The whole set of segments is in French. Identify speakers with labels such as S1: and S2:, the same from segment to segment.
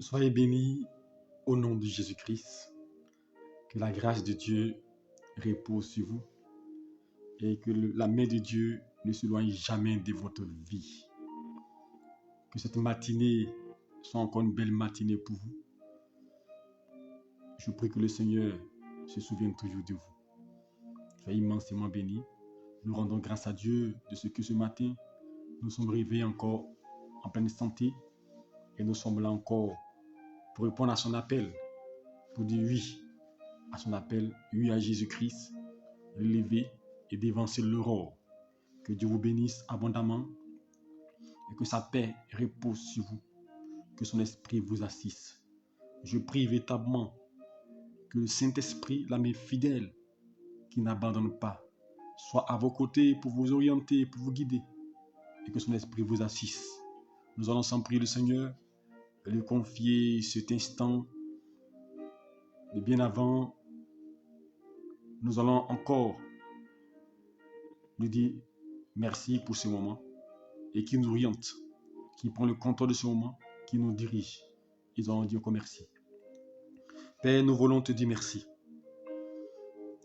S1: Soyez bénis au nom de Jésus-Christ. Que la grâce de Dieu repose sur vous et que la main de Dieu ne s'éloigne jamais de votre vie. Que cette matinée soit encore une belle matinée pour vous. Je prie que le Seigneur se souvienne toujours de vous. Soyez immensément bénis. Nous rendons grâce à Dieu de ce que ce matin, nous sommes réveillés encore en pleine santé et nous sommes là encore pour répondre à son appel, pour dire oui à son appel, oui à Jésus-Christ, relever et dévancer l'aurore. Que Dieu vous bénisse abondamment et que sa paix repose sur vous, que son esprit vous assiste. Je prie véritablement que le Saint-Esprit, l'ami fidèle, qui n'abandonne pas, soit à vos côtés pour vous orienter, pour vous guider, et que son esprit vous assiste. Nous allons ensemble prier le Seigneur et lui confier cet instant. Et bien avant, nous allons encore lui dire merci pour ce moment et qui nous oriente, qui prend le contrôle de ce moment, qui nous dirige. Ils allons dire encore merci. Père, nous voulons te dire merci.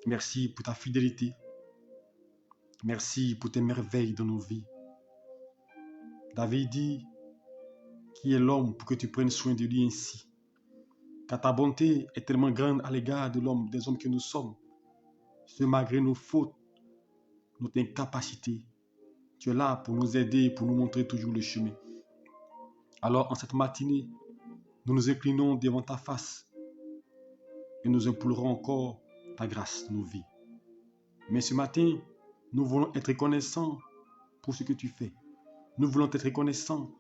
S1: Merci pour ta fidélité. Merci pour tes merveilles dans nos vies. David dit, qui est l'homme pour que tu prennes soin de lui ainsi? Car ta bonté est tellement grande à l'égard de l'homme, des hommes que nous sommes. Ce malgré nos fautes, notre incapacité, tu es là pour nous aider, pour nous montrer toujours le chemin. Alors en cette matinée, nous nous inclinons devant ta face et nous implorons encore ta grâce dans nos vies. Mais ce matin, nous voulons être reconnaissants pour ce que tu fais. Nous voulons être reconnaissants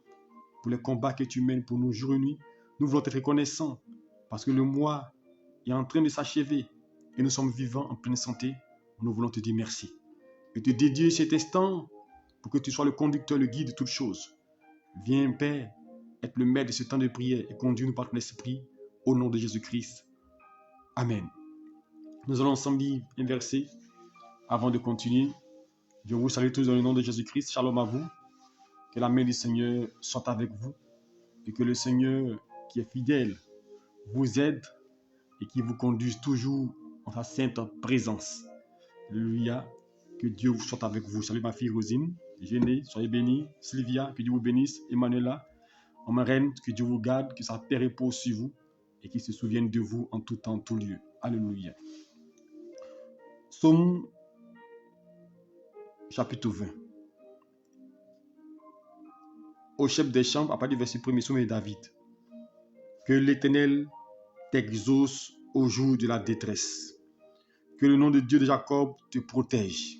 S1: pour les combats que tu mènes pour nous jour et nuit. Nous voulons être reconnaissants parce que le mois est en train de s'achever et nous sommes vivants en pleine santé. Nous voulons te dire merci. Et te dédier cet instant pour que tu sois le conducteur, le guide de toutes choses. Viens, Père, être le maître de ce temps de prière et conduire-nous par ton esprit au nom de Jésus-Christ. Amen. Nous allons ensemble lire un verset avant de continuer. Je vous salue tous dans le nom de Jésus-Christ. Shalom à vous. Que la main du Seigneur soit avec vous et que le Seigneur qui est fidèle vous aide et qui vous conduise toujours en sa sainte présence. Alléluia. Que Dieu soit avec vous. Salut ma fille Rosine. Géné, soyez bénis. Sylvia, que Dieu vous bénisse. Emmanuela, ma reine, que Dieu vous garde, que sa paix repose sur vous et qu'il se souvienne de vous en tout temps, en tout lieu. Alléluia. Psaume chapitre 20. Au chef des chambres, à partir du verset 1er, psaume de David. Que l'Éternel t'exauce au jour de la détresse. Que le nom de Dieu de Jacob te protège.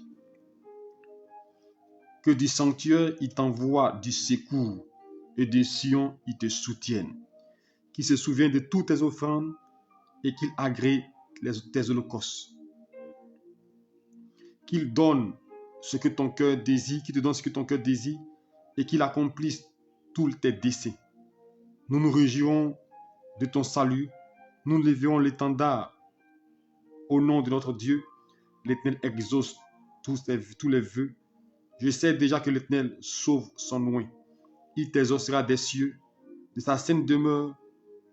S1: Que du sanctuaire, il t'envoie du secours et de Sion, il te soutienne. Qu'il se souvienne de toutes tes offrandes et qu'il agrée tes holocaustes. Qu'il donne ce que ton cœur désire, qu'il te donne ce que ton cœur désire et qu'il accomplisse tous tes desseins. Nous nous réjouirons de ton salut. Nous lèverons l'étendard au nom de notre Dieu. L'Éternel exauce tous les vœux. Je sais déjà que l'Éternel sauve son oint. Il t'exaucera des cieux, de sa sainte demeure,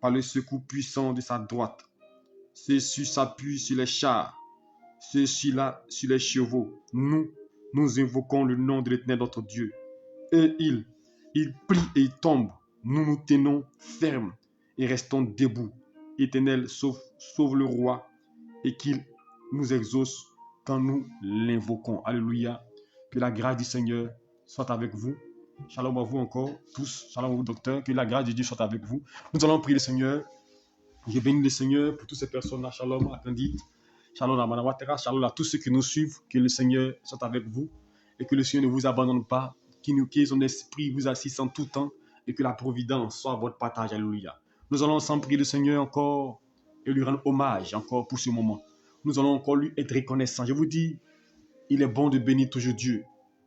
S1: par le secours puissant de sa droite. Ceux-ci s'appuient sur les chars, ceux-ci-là sur les chevaux. Nous invoquons le nom de l'Éternel notre Dieu. Et il plie et il tombe. Nous nous tenons fermes et restons debout. Éternel, sauve le roi et qu'il nous exauce quand nous l'invoquons. Alléluia. Que la grâce du Seigneur soit avec vous. Shalom à vous encore tous. Shalom à vous, docteur. Que la grâce de Dieu soit avec vous. Nous allons prier le Seigneur. Je bénis le Seigneur pour toutes ces personnes-là. Shalom à Candide. Shalom à Manawatera. Shalom à tous ceux qui nous suivent. Que le Seigneur soit avec vous. Et que le Seigneur ne vous abandonne pas. Que son esprit vous assiste en tout temps. Et que la providence soit à votre partage. Alléluia. Nous allons ensemble prier le Seigneur encore et lui rendre hommage encore pour ce moment. Nous allons encore lui être reconnaissants. Je vous dis, il est bon de bénir toujours Dieu.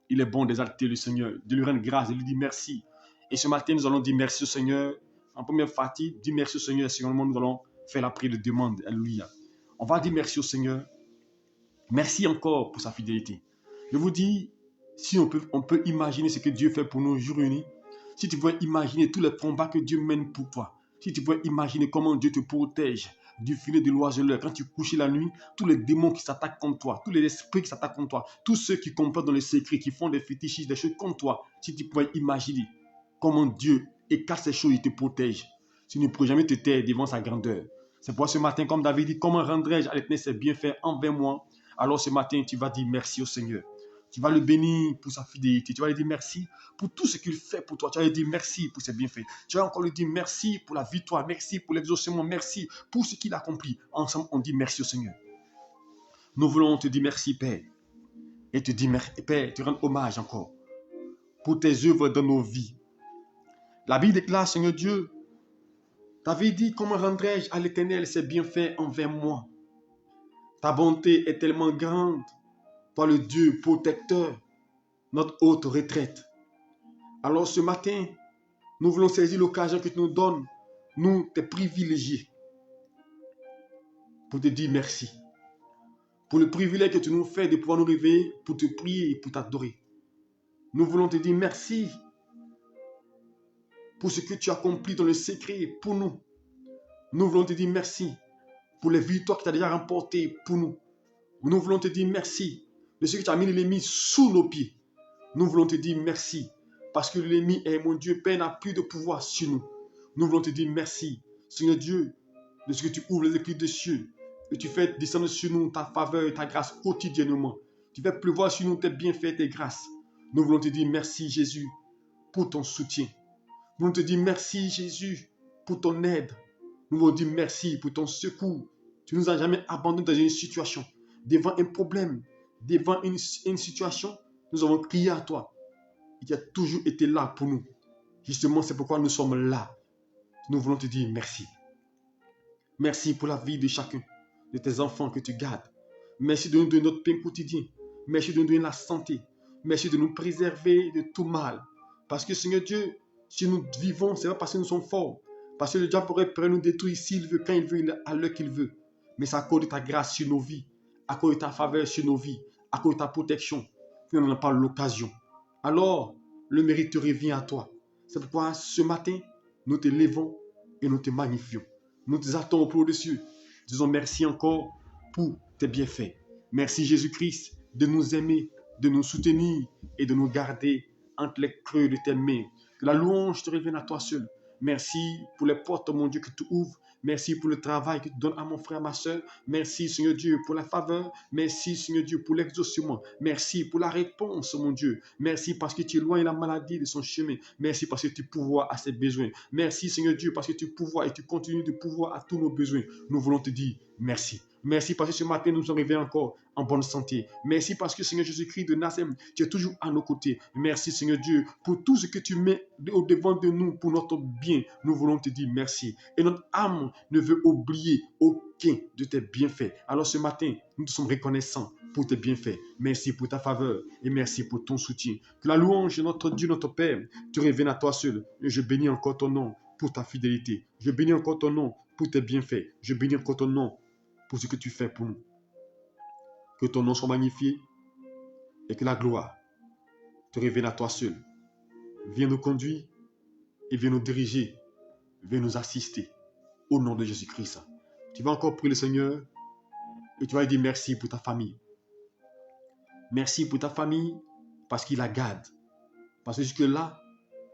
S1: Il est bon d'exalter le Seigneur, de lui rendre grâce, de lui dire merci. Et ce matin, nous allons dire merci au Seigneur. En première partie, dire merci au Seigneur. Secondement, nous allons faire la prière de demande. Alléluia. On va dire merci au Seigneur. Merci encore pour sa fidélité. Je vous dis, si on peut imaginer ce que Dieu fait pour nous jour et nuit, si tu pouvais imaginer tous les combats que Dieu mène pour toi, Si tu pouvais imaginer comment Dieu te protège du filet de l'oiseleur, quand tu couches la nuit, tous les démons qui s'attaquent contre toi, tous les esprits qui s'attaquent contre toi, tous ceux qui comprennent dans le secret, qui font des fétichistes, des choses contre toi, si tu pouvais imaginer comment Dieu écarte ces choses, il te protège. Tu ne pourrais jamais te taire devant sa grandeur. C'est pourquoi ce matin, comme David dit, comment rendrai-je à l'Éternel ses bienfaits envers moi? Alors ce matin, tu vas dire merci au Seigneur. Tu vas le bénir pour sa fidélité. Tu vas lui dire merci pour tout ce qu'il fait pour toi. Tu vas lui dire merci pour ses bienfaits. Tu vas encore lui dire merci pour la victoire, merci pour l'exaucement, merci pour ce qu'il accomplit. Ensemble, on dit merci au Seigneur. Nous voulons te dire merci, Père. Et te dire, Père, te rendre hommage encore pour tes œuvres dans nos vies. La Bible déclare, Seigneur Dieu, David dit, comment rendrai-je à l'Éternel ses bienfaits envers moi? Ta bonté est tellement grande, toi le Dieu protecteur, notre haute retraite. Alors ce matin, nous voulons saisir l'occasion que tu nous donnes, nous, tes privilégiés, pour te dire merci. Pour le privilège que tu nous fais de pouvoir nous réveiller, pour te prier et pour t'adorer. Nous voulons te dire merci pour ce que tu as accompli dans le secret pour nous. Nous voulons te dire merci pour les victoires que tu as déjà remportées pour nous. Nous voulons te dire merci de ce que tu as mis l'ennemi sous nos pieds. Nous voulons te dire merci parce que l'ennemi est mon Dieu, Père, n'a plus de pouvoir sur nous. Nous voulons te dire merci, Seigneur Dieu, de ce que tu ouvres les éclats des cieux et tu fais descendre sur nous ta faveur et ta grâce quotidiennement. Tu fais pleuvoir sur nous tes bienfaits et tes grâces. Nous voulons te dire merci, Jésus, pour ton soutien. Nous voulons te dire merci, Jésus, pour ton aide. Nous voulons te dire merci pour ton secours. Tu ne nous as jamais abandonnés dans une situation, devant un problème, devant une situation. Nous avons crié à toi. Et tu as toujours été là pour nous. Justement, c'est pourquoi nous sommes là. Nous voulons te dire merci. Merci pour la vie de chacun, de tes enfants que tu gardes. Merci de nous donner notre pain quotidien. Merci de nous donner la santé. Merci de nous préserver de tout mal. Parce que Seigneur Dieu, si nous vivons, c'est pas parce que nous sommes forts. Parce que le diable pourrait nous détruire s'il veut, quand il veut, à l'heure qu'il veut. Mais c'est à cause de ta grâce sur nos vies, à cause de ta faveur sur nos vies, à cause de ta protection, que nous n'en avons pas l'occasion. Alors, le mérite te revient à toi. C'est pourquoi ce matin, nous te levons et nous te magnifions. Nous t'exaltons au plus haut des cieux. Disons merci encore pour tes bienfaits. Merci Jésus-Christ de nous aimer, de nous soutenir et de nous garder entre les creux de tes mains. Que la louange te revienne à toi seul. Merci pour les portes, mon Dieu, que tu ouvres. Merci pour le travail que tu donnes à mon frère, ma soeur. Merci, Seigneur Dieu, pour la faveur. Merci, Seigneur Dieu, pour l'exaucement. Merci pour la réponse, mon Dieu. Merci parce que tu éloignes la maladie de son chemin. Merci parce que tu pourvois à ses besoins. Merci, Seigneur Dieu, parce que tu pourvois et tu continues de pourvoir à tous nos besoins. Nous voulons te dire merci. Merci parce que ce matin, nous sommes arrivés encore en bonne santé. Merci parce que, Seigneur Jésus-Christ de Nazareth, tu es toujours à nos côtés. Merci, Seigneur Dieu, pour tout ce que tu mets au-devant de nous, pour notre bien. Nous voulons te dire merci. Et notre âme ne veut oublier aucun de tes bienfaits. Alors ce matin, nous te sommes reconnaissants pour tes bienfaits. Merci pour ta faveur et merci pour ton soutien. Que la louange de notre Dieu, notre Père, te revienne à toi seul. Et je bénis encore ton nom pour ta fidélité. Je bénis encore ton nom pour tes bienfaits. Je bénis encore ton nom pour ce que tu fais pour nous. Que ton nom soit magnifié et que la gloire te revienne à toi seul. Viens nous conduire et viens nous diriger. Viens nous assister au nom de Jésus-Christ. Tu vas encore prier le Seigneur et tu vas lui dire merci pour ta famille. Merci pour ta famille parce qu'il la garde. Parce que jusque-là,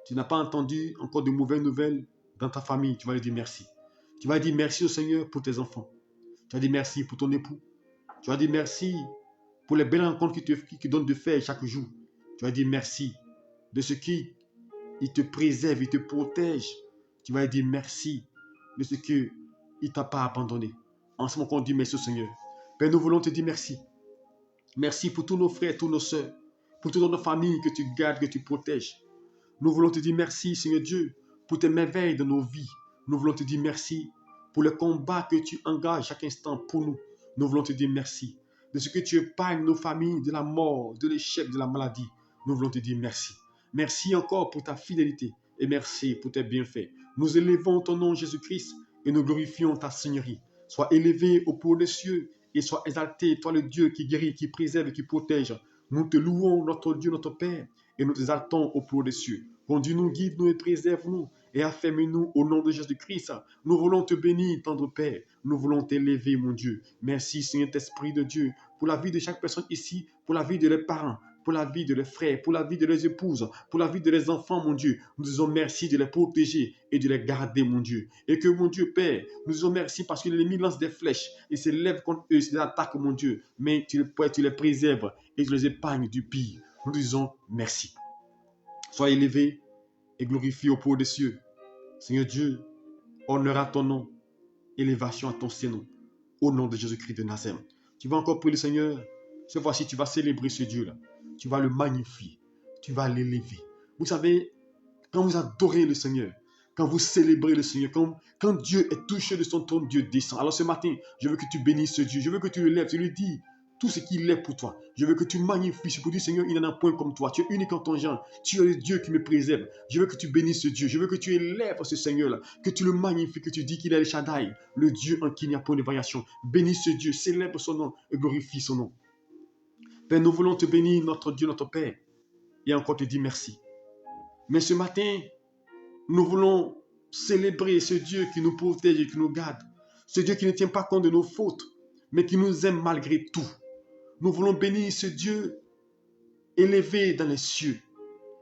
S1: tu n'as pas entendu encore de mauvaises nouvelles dans ta famille. Tu vas lui dire merci. Tu vas dire merci au Seigneur pour tes enfants. Tu vas dire merci pour ton époux. Tu vas dire merci pour les belles rencontres qu'il donne de faire chaque jour. Tu vas dire merci de ce qu'il te préserve, il te protège. Tu vas dire merci de ce qu'il ne t'a pas abandonné. En ce moment, on dit merci au Seigneur. Père, nous voulons te dire merci. Merci pour tous nos frères, tous nos soeurs, pour toute notre famille que tu gardes, que tu protèges. Nous voulons te dire merci, Seigneur Dieu, pour tes merveilles dans nos vies. Nous voulons te dire merci pour le combat que tu engages chaque instant pour nous. Nous voulons te dire merci de ce que tu épargnes nos familles de la mort, de l'échec, de la maladie. Nous voulons te dire merci. Merci encore pour ta fidélité et merci pour tes bienfaits. Nous élevons ton nom Jésus-Christ et nous glorifions ta Seigneurie. Sois élevé au plus haut des cieux et sois exalté, toi le Dieu qui guérit, qui préserve et qui protège. Nous te louons, notre Dieu, notre Père, et nous t'exaltons au plus haut des cieux. Conduis-nous, guide-nous et préserve-nous et affermis-nous au nom de Jésus-Christ. Nous voulons te bénir, tendre Père. Nous voulons t'élever, mon Dieu. Merci, Seigneur Esprit de Dieu, pour la vie de chaque personne ici, pour la vie de leurs parents, pour la vie de leurs frères, pour la vie de leurs épouses, pour la vie de leurs enfants, mon Dieu. Nous disons merci de les protéger et de les garder, mon Dieu. Et que, mon Dieu, Père, nous disons merci parce que l'ennemi lance des flèches et s'élève contre eux, ils attaquent, mon Dieu. Mais tu les préserves et tu les épargnes du pire. Nous disons merci. Sois élevé et glorifié au pour des cieux. Seigneur Dieu, honneur à ton nom, élévation à ton Saint-Nom, au nom de Jésus-Christ de Nazareth. Tu vas encore prier le Seigneur. Cette fois-ci, tu vas célébrer ce Dieu-là. Tu vas le magnifier. Tu vas l'élever. Vous savez, quand vous adorez le Seigneur, quand vous célébrez le Seigneur, quand Dieu est touché de son trône, Dieu descend. Alors ce matin, je veux que tu bénisses ce Dieu. Je veux que tu le lèves. Tu lui dis tout ce qu'il est pour toi. Je veux que tu magnifies. Pour dire, Seigneur, il n'en a point comme toi. Tu es unique en ton genre. Tu es le Dieu qui me préserve. Je veux que tu bénisses ce Dieu. Je veux que tu élèves ce Seigneur-là. Que tu le magnifies, que tu dis qu'il est le Shaddai, le Dieu en qui il n'y a point de variation. Bénis ce Dieu, célèbre son nom et glorifie son nom. Père, nous voulons te bénir, notre Dieu, notre Père, et encore te dire merci. Mais ce matin, nous voulons célébrer ce Dieu qui nous protège et qui nous garde. Ce Dieu qui ne tient pas compte de nos fautes, mais qui nous aime malgré tout. Nous voulons bénir ce Dieu élevé dans les cieux.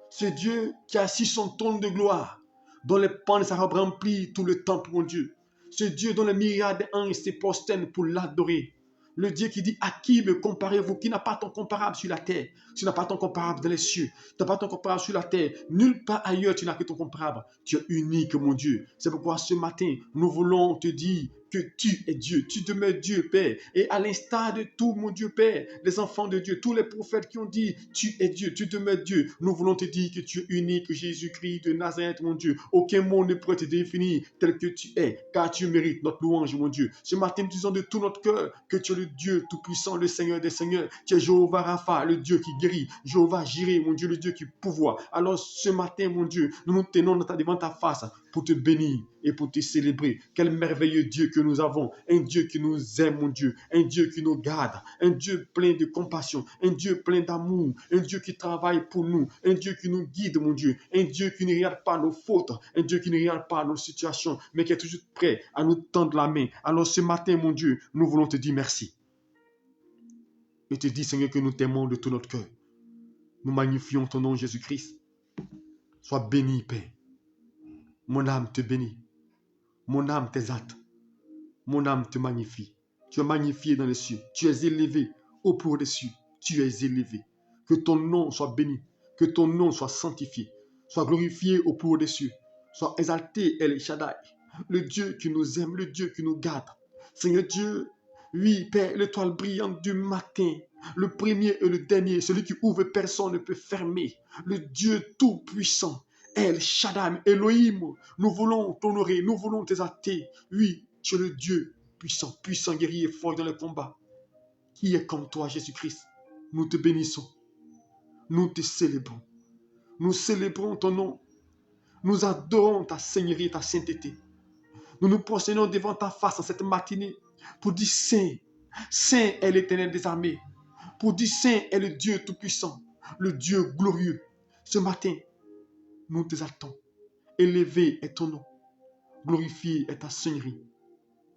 S1: Ce Dieu qui a assis son trône de gloire, dont les pans de sa robe remplissent tout le temple, mon Dieu. Ce Dieu dont les myriades d'anges se prosternent pour l'adorer. Le Dieu qui dit, à qui me comparez-vous, qui n'a pas ton comparable sur la terre, tu n'as pas ton comparable dans les cieux, tu n'as pas ton comparable sur la terre, nulle part ailleurs tu n'as que ton comparable. Tu es unique, mon Dieu. C'est pourquoi ce matin, nous voulons te dire que tu es Dieu, tu demeures Dieu, Père. Et à l'instar de tout, mon Dieu, Père, les enfants de Dieu, tous les prophètes qui ont dit, tu es Dieu, tu demeures Dieu, nous voulons te dire que tu es unique, Jésus-Christ de Nazareth, mon Dieu. Aucun mot ne pourrait te définir tel que tu es, car tu mérites notre louange, mon Dieu. Ce matin, nous disons de tout notre cœur que tu es le Dieu tout-puissant, le Seigneur des Seigneurs. Tu es Jéhovah Rapha, le Dieu qui guérit, Jéhovah Jireh, mon Dieu, le Dieu qui pouvoir. Alors ce matin, mon Dieu, nous nous tenons devant ta face pour te bénir et pour te célébrer. Quel merveilleux Dieu que nous avons, un Dieu qui nous aime, mon Dieu, un Dieu qui nous garde, un Dieu plein de compassion, un Dieu plein d'amour, un Dieu qui travaille pour nous, un Dieu qui nous guide, mon Dieu, un Dieu qui ne regarde pas nos fautes, un Dieu qui ne regarde pas nos situations, mais qui est toujours prêt à nous tendre la main. Alors ce matin, mon Dieu, nous voulons te dire merci. Et te dire, Seigneur, que nous t'aimons de tout notre cœur. Nous magnifions ton nom, Jésus-Christ. Sois béni, Père. Mon âme te bénit. Mon âme t'exalte. Mon âme te magnifie. Tu es magnifié dans les cieux. Tu es élevé au plus haut des cieux. Tu es élevé. Que ton nom soit béni. Que ton nom soit sanctifié. Sois glorifié au plus haut des cieux. Sois exalté, El Shaddai. Le Dieu qui nous aime, le Dieu qui nous garde. Seigneur Dieu, oui, Père, l'étoile brillante du matin, le premier et le dernier, celui qui ouvre, personne ne peut fermer. Le Dieu tout-puissant, El Shaddai, Elohim, nous voulons t'honorer, nous voulons t'exalter. Oui, tu es le Dieu puissant, puissant, guerrier, fort dans le combat. Qui est comme toi, Jésus-Christ? Nous te bénissons, nous te célébrons. Nous célébrons ton nom. Nous adorons ta seigneurie et ta sainteté. Nous nous prosternons devant ta face en cette matinée pour dire Saint, Saint est l'Éternel des armées. Pour dire Saint est le Dieu tout-puissant, le Dieu glorieux. Ce matin, nous t'exaltons. Élevé est ton nom. Glorifié est ta seigneurie.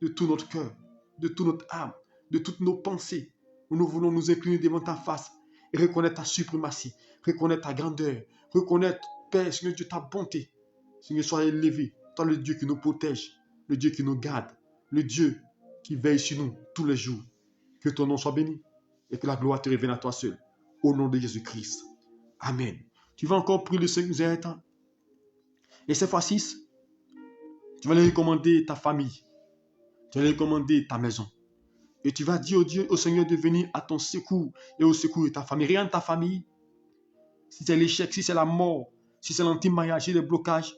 S1: De tout notre cœur, de toute notre âme, de toutes nos pensées, nous voulons nous incliner devant ta face et reconnaître ta suprématie, reconnaître ta grandeur, reconnaître, Père, Seigneur Dieu, ta bonté. Seigneur, sois élevé. Toi, le Dieu qui nous protège, le Dieu qui nous garde, le Dieu qui veille sur nous tous les jours. Que ton nom soit béni et que la gloire te revienne à toi seul. Au nom de Jésus-Christ. Amen. Tu vas encore prier le Seigneur. Et cette fois-ci, tu vas lui recommander ta famille. Tu vas lui recommander ta maison. Et tu vas dire au Dieu, au Seigneur de venir à ton secours et au secours de ta famille. Rien de ta famille. Si c'est l'échec, si c'est la mort, si c'est l'anti-mariage et les blocages,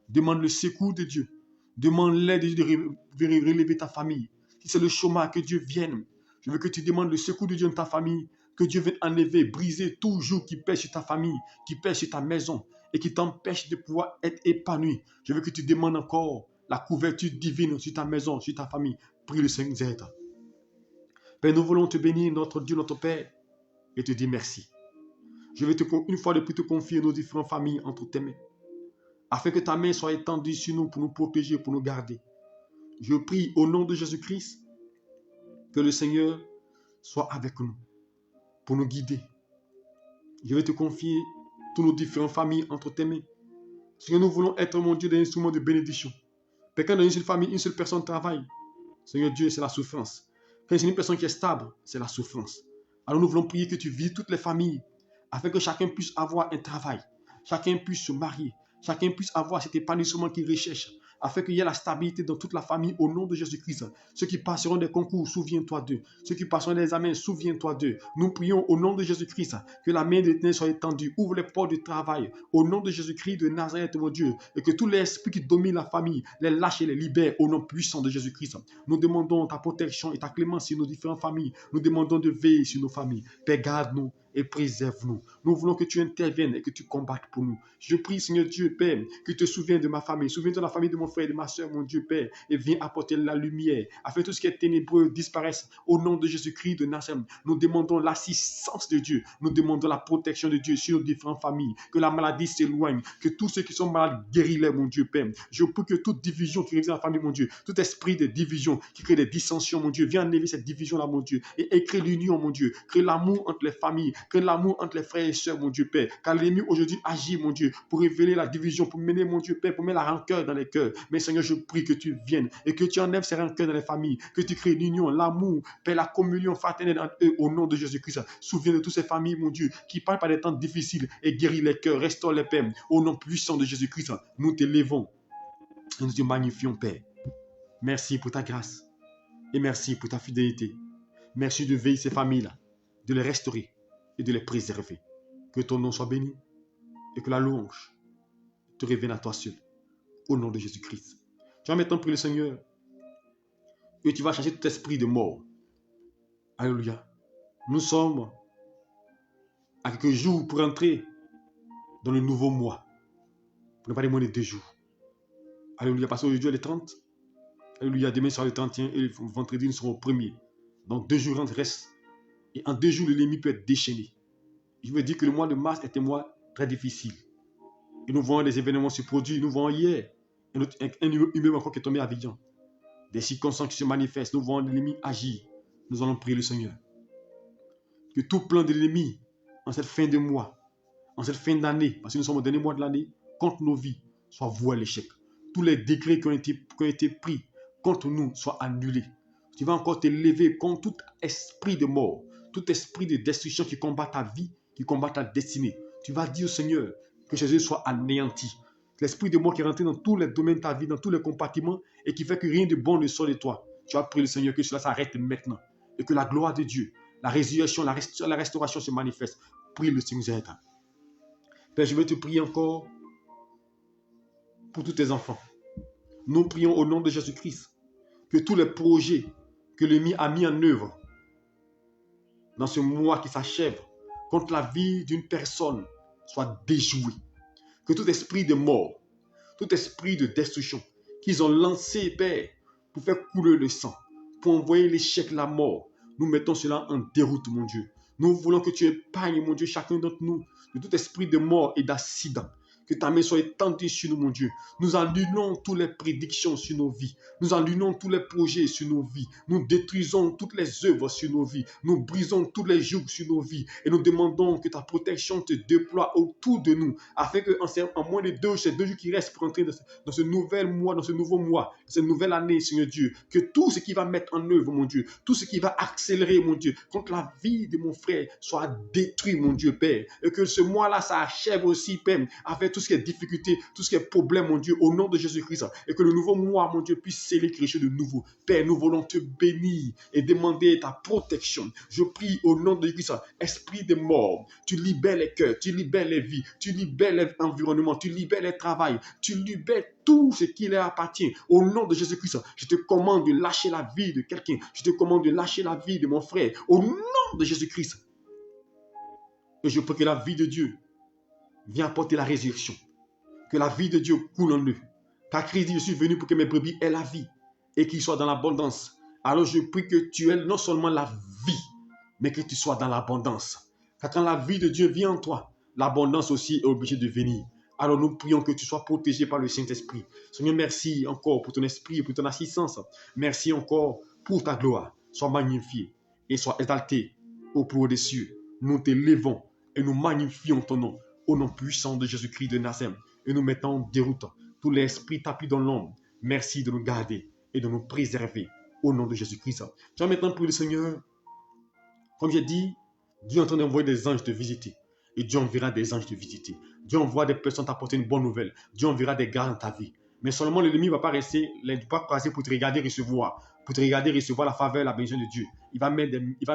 S1: demande le secours de Dieu. Demande l'aide de Dieu de relever ta famille. Si c'est le chômage, que Dieu vienne. Je veux que tu demandes le secours de Dieu dans ta famille. Que Dieu vienne enlever, briser tout joug qui pèse sur ta famille, qui pèse sur ta maison et qui t'empêche de pouvoir être épanoui. Je veux que tu demandes encore la couverture divine sur ta maison, sur ta famille. Prie le Seigneur. Père, nous voulons te bénir, notre Dieu, notre Père, et te dire merci. Je vais une fois de plus te confier nos différentes familles entre tes mains. afin que ta main soit étendue sur nous pour nous protéger, pour nous garder. Je prie au nom de Jésus-Christ que le Seigneur soit avec nous pour nous guider. Je vais te confier toutes nos différentes familles entre tes mains. Seigneur, nous voulons être, mon Dieu, des instruments de bénédiction. Quand dans une seule famille, une seule personne travaille, Seigneur Dieu, c'est la souffrance. Quand c'est une personne qui est stable, c'est la souffrance. Alors nous voulons prier que tu vises toutes les familles, afin que chacun puisse avoir un travail, chacun puisse se marier, chacun puisse avoir cet épanouissement qu'il recherche, afin qu'il y ait la stabilité dans toute la famille au nom de Jésus-Christ. Ceux qui passeront des concours, souviens-toi d'eux. Ceux qui passeront des examens, souviens-toi d'eux. Nous prions au nom de Jésus-Christ que la main de l'Éternel soit étendue. Ouvre les portes du travail au nom de Jésus-Christ de Nazareth, mon Dieu. Et que tous les esprits qui dominent la famille, les lâchent et les libèrent au nom puissant de Jésus-Christ. Nous demandons ta protection et ta clémence sur nos différentes familles. Nous demandons de veiller sur nos familles. Père, garde-nous et préserve-nous. Nous voulons que tu interviennes et que tu combattes pour nous. Je prie, Seigneur Dieu, Père, que tu te souviennes de ma famille. Souviens-toi de la famille de mon frère et de ma soeur, mon Dieu, Père, et viens apporter la lumière, afin que tout ce qui est ténébreux disparaisse au nom de Jésus-Christ de Nazareth. Nous demandons l'assistance de Dieu. Nous demandons la protection de Dieu sur nos différentes familles. Que la maladie s'éloigne. Que tous ceux qui sont malades guéris-les, mon Dieu, Père. Je prie que toute division qui réside dans la famille, mon Dieu, tout esprit de division qui crée des dissensions, mon Dieu, viens enlever cette division-là, mon Dieu, et crée l'union, mon Dieu. Crée l'amour entre les familles. Que l'amour entre les frères et sœurs, mon Dieu Père. Car l'ennemi aujourd'hui agit, mon Dieu, pour révéler la division, pour mener, mon Dieu Père, pour mettre la rancœur dans les cœurs. Mais Seigneur, je prie que tu viennes et que tu enlèves ces rancœurs dans les familles, que tu crées l'union, l'amour, Père, la communion fraternelle entre eux au nom de Jésus-Christ. Souviens de toutes ces familles, mon Dieu, qui parlent par des temps difficiles et guéris les cœurs, restaure les pères. Au nom puissant de Jésus-Christ, nous t'élevons et nous te magnifions, Père. Merci pour ta grâce et merci pour ta fidélité. Merci de veiller ces familles-là, de les restaurer et de les préserver. Que ton nom soit béni et que la louange te revienne à toi seul. Au nom de Jésus-Christ. Tu vas maintenant prier le Seigneur et tu vas chasser tout esprit de mort. Alléluia. Nous sommes à quelques jours pour entrer dans le nouveau mois. Pour ne pas demander 2 jours. Alléluia. Parce qu'aujourd'hui, il est 30. Alléluia. Demain sera le 31 et le vendredi, nous serons au 1er. Donc 2 jours restent. Et en 2 jours, l'ennemi peut être déchaîné. Je veux dire que le mois de mars est un mois très difficile. Et nous voyons des événements se produire. Nous voyons hier un immeuble encore qui est tombé à Abidjan. Des circonstances qui se manifestent. Nous voyons l'ennemi agir. Nous allons prier le Seigneur. Que tout plan de l'ennemi en cette fin de mois, en cette fin d'année, parce que nous sommes au dernier mois de l'année, contre nos vies, soit voué à l'échec. Tous les décrets qui ont été pris contre nous soient annulés. Tu vas encore te lever contre tout esprit de mort, tout esprit de destruction qui combat ta vie, qui combat ta destinée. Tu vas dire au Seigneur que Jésus soit anéanti. L'esprit de mort qui est rentré dans tous les domaines de ta vie, dans tous les compartiments, et qui fait que rien de bon ne sort de toi. Tu vas prier le Seigneur que cela s'arrête maintenant. Et que la gloire de Dieu, la résurrection, la restauration se manifeste. Prie le Seigneur. Père, je vais te prier encore pour tous tes enfants. Nous prions au nom de Jésus-Christ que tous les projets que l'ennemi a mis en œuvre dans ce mois qui s'achève contre la vie d'une personne soient déjoués. Que tout esprit de mort, tout esprit de destruction qu'ils ont lancé, Père, pour faire couler le sang, pour envoyer l'échec, la mort, nous mettons cela en déroute, mon Dieu. Nous voulons que tu épargnes, mon Dieu, chacun d'entre nous de tout esprit de mort et d'accident. Que ta main soit étendue sur nous, mon Dieu. Nous annulons toutes les prédictions sur nos vies. Nous annulons tous les projets sur nos vies. Nous détruisons toutes les œuvres sur nos vies. Nous brisons tous les jougs sur nos vies. Et nous demandons que ta protection te déploie autour de nous. Afin qu'en moins de 2 jours qui restent pour entrer dans ce nouvel mois, dans ce nouveau mois, cette nouvelle année, Seigneur Dieu, que tout ce qui va mettre en œuvre, mon Dieu, tout ce qui va accélérer, mon Dieu, contre la vie de mon frère soit détruit, mon Dieu, Père. Et que ce mois-là, ça achève aussi, Père, avec tout ce qui est difficulté, tout ce qui est problème, mon Dieu, au nom de Jésus-Christ. Et que le nouveau mois, mon Dieu, puisse sceller quelque chose de nouveau. Père, nous voulons te bénir et demander ta protection. Je prie au nom de Jésus-Christ, esprit de mort, tu libères les cœurs, tu libères les vies, tu libères l'environnement, tu libères les travails, tu libères tout ce qui leur appartient. Au nom de Jésus-Christ, je te commande de lâcher la vie de quelqu'un. Je te commande de lâcher la vie de mon frère. Au nom de Jésus-Christ. Et je prie que la vie de Dieu vienne apporter la résurrection. Que la vie de Dieu coule en eux. Car Christ dit, je suis venu pour que mes brebis aient la vie et qu'ils soient dans l'abondance. Alors je prie que tu aies non seulement la vie, mais que tu sois dans l'abondance. Car quand la vie de Dieu vient en toi, l'abondance aussi est obligée de venir. Alors nous prions que tu sois protégé par le Saint-Esprit. Seigneur, merci encore pour ton esprit et pour ton assistance. Merci encore pour ta gloire. Sois magnifié et sois exalté au plus haut des cieux. Nous t'élevons et nous magnifions ton nom au nom puissant de Jésus-Christ de Nazareth. Et nous mettons en déroute tout l'esprit tapis dans l'ombre. Merci de nous garder et de nous préserver au nom de Jésus-Christ. Je vais maintenant prier le Seigneur. Comme j'ai dit, Dieu est en train d'envoyer des anges te visiter. Et Dieu enverra des anges te visiter. Dieu envoie des personnes t'apporter une bonne nouvelle. Dieu enverra des grâces dans ta vie. Mais seulement l'ennemi ne va pas rester, pas passer pour te regarder recevoir. Pour te regarder recevoir la faveur, la bénédiction de Dieu. Il va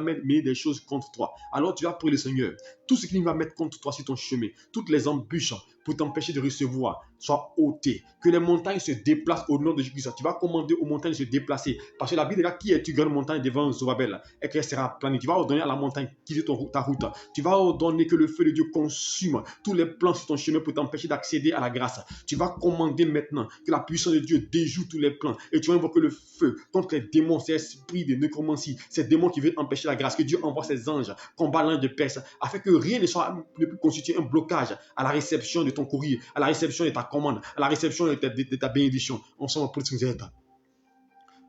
S1: mettre des choses contre toi. Alors tu vas prier le Seigneur. Tout ce qu'il va mettre contre toi sur ton chemin, toutes les embûches pour t'empêcher de recevoir, soient ôtées. Que les montagnes se déplacent au nom de Jésus. Tu vas commander aux montagnes de se déplacer. Parce que la Bible dit, qui est-tu grande montagne devant Zorobabel et qu'elle sera planée. Tu vas ordonner à la montagne quitter ta route. Tu vas ordonner que le feu de Dieu consume tous les plans sur ton chemin pour t'empêcher d'accéder à la grâce. Tu vas commander maintenant que la puissance de Dieu déjoue tous les plans et tu vas invoquer le feu contre les démons, ces esprits de nécromancie, ces démons qui veulent empêcher la grâce. Que Dieu envoie ses anges, combat l'ange de Perse, afin que rien ne puisse constituer un blocage à la réception de ton courrier, à la réception de ta commande, à la réception de ta bénédiction. Ensemble, pour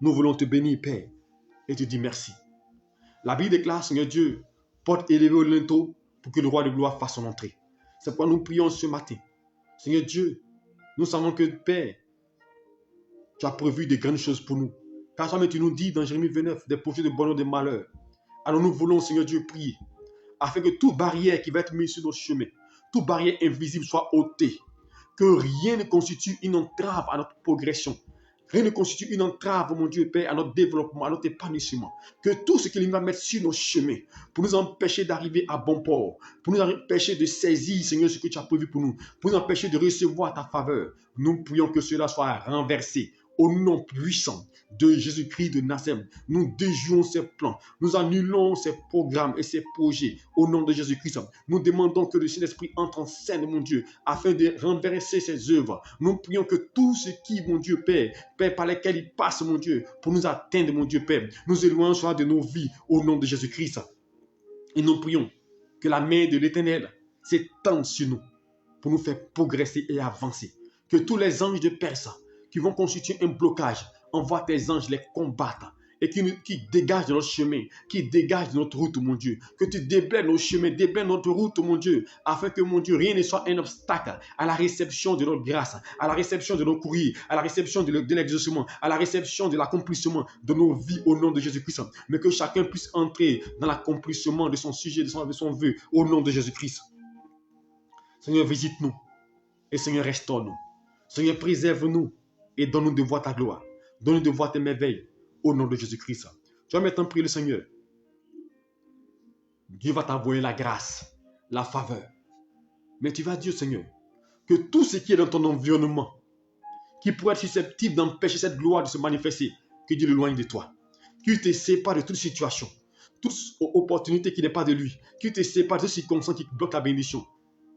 S1: nous voulons te bénir, Père, et te dire merci. La Bible déclare, Seigneur Dieu, porte élevée au linteau pour que le roi de gloire fasse son entrée. C'est pourquoi nous prions ce matin. Seigneur Dieu, nous savons que, Père, tu as prévu de grandes choses pour nous. Car toi-même, tu nous dis dans Jérémie 29, des projets de bonheur, de malheur. Alors nous voulons, Seigneur Dieu, prier, afin que toute barrière qui va être mise sur nos chemins, toute barrière invisible soit ôtée. Que rien ne constitue une entrave à notre progression. Rien ne constitue une entrave, mon Dieu Père, à notre développement, à notre épanouissement. Que tout ce qu'il va mettre sur nos chemins, pour nous empêcher d'arriver à bon port, pour nous empêcher de saisir, Seigneur, ce que tu as prévu pour nous empêcher de recevoir ta faveur, nous prions que cela soit renversé. Au nom puissant de Jésus-Christ de Nazareth, nous déjouons ces plans, nous annulons ces programmes et ces projets au nom de Jésus-Christ. Nous demandons que le Saint-Esprit entre en scène, mon Dieu, afin de renverser ses œuvres. Nous prions que tout ce qui, mon Dieu, Père, par lesquels il passe, mon Dieu, pour nous atteindre, mon Dieu, Père, nous éloignons soit de nos vies au nom de Jésus-Christ. Et nous prions que la main de l'Éternel s'étende sur nous pour nous faire progresser et avancer. Que tous les anges de Perse qui vont constituer un blocage, envoie tes anges les combattre et qui dégagent de notre chemin, qui dégagent de notre route, mon Dieu. Que tu déblayes nos chemins, déblayes notre route, mon Dieu, afin que, mon Dieu, rien ne soit un obstacle à la réception de notre grâce, à la réception de nos courriers, à la réception de l'exaucement, à la réception de l'accomplissement de nos vies au nom de Jésus-Christ. Mais que chacun puisse entrer dans l'accomplissement de son sujet, de son vœu, au nom de Jésus-Christ. Seigneur, visite-nous et Seigneur, restaure-nous. Seigneur, préserve-nous et donne-nous de voir ta gloire. Donne-nous de voir tes merveilles au nom de Jésus-Christ. Tu vas maintenant prier le Seigneur. Dieu va t'envoyer la grâce, la faveur. Mais tu vas dire, Seigneur, que tout ce qui est dans ton environnement, qui pourrait être susceptible d'empêcher cette gloire de se manifester, que Dieu l'éloigne de toi. Qu'il te sépare de toute situation, toute opportunité qui n'est pas de lui. Qu'il te sépare de toutes circonstances qui bloquent la bénédiction.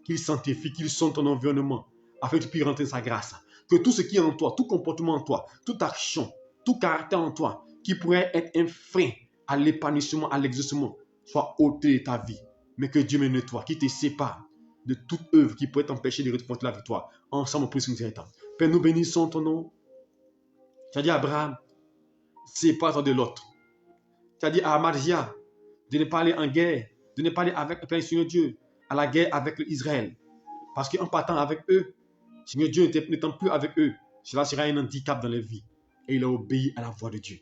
S1: Qu'il sanctifie, qu'il sonde ton environnement, afin que tu puisses rentrer dans sa grâce. Que tout ce qui est en toi, tout comportement en toi, toute action, tout caractère en toi, qui pourrait être un frein à l'épanouissement, à l'exaucement, soit ôté de ta vie. Mais que Dieu me nettoie, qui te sépare de toute œuvre qui pourrait t'empêcher de retrouver la victoire. Ensemble, pour ce nous temps. Père, nous bénissons ton nom. Tu as dit à Abraham, sépare-toi de l'autre. Tu as dit à Amasia de ne pas aller en guerre, de ne pas aller avec le Père Seigneur Dieu, à la guerre avec Israël. Parce qu'en partant avec eux, Seigneur Dieu n'étant plus avec eux, cela sera un handicap dans leur vie. Et il a obéi à la voix de Dieu.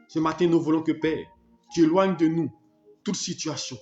S1: Ce matin, nous voulons que, Père, tu éloignes de nous toute situation,